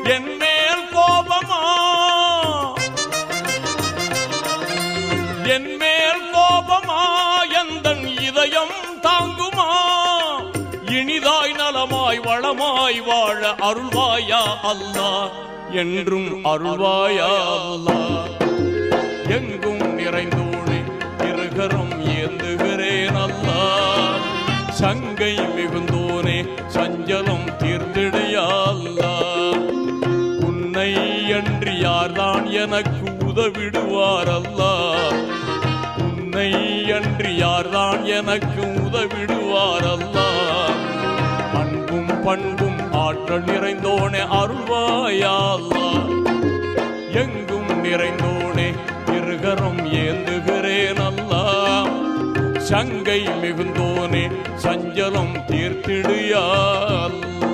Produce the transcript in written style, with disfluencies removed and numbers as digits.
என் மேல் கோபமா, என் மேல் கோபமா, எந்தன் இதயம் தாங்குமா? இனிதாய் நலமாய் வளமாய் வாழ அருள்வாயா அல்லாஹ், என்றும் அருள்வாயா அல்லாஹ். எங்கும் நிறைந்தோனே இருகரம் ஏந்துகிறேன் அல்லாஹ், சங்கை மிகுந்தோனே சஞ்சலம் தீர்ந்திடையா அல்லாஹ். உன்னை அன்றி யார்தான் எனக்கு உதவிடுவார் அல்லாஹ், உன்னை அன்றி யார்தான் எனக்கு உதவிடுவார் அல்லாஹ். அன்பும் பண்பும் ஆற்றல் நிறைந்தோனே அருள்வாயா அல்லாஹ், எங்கும் நிறைந்தோனே இருகரம் ஏந்துகிறேன் அல்லாஹ், சங்கை மிகுந்தோனே சஞ்சலம் தீர்த்திடுயா அல்லாஹ்.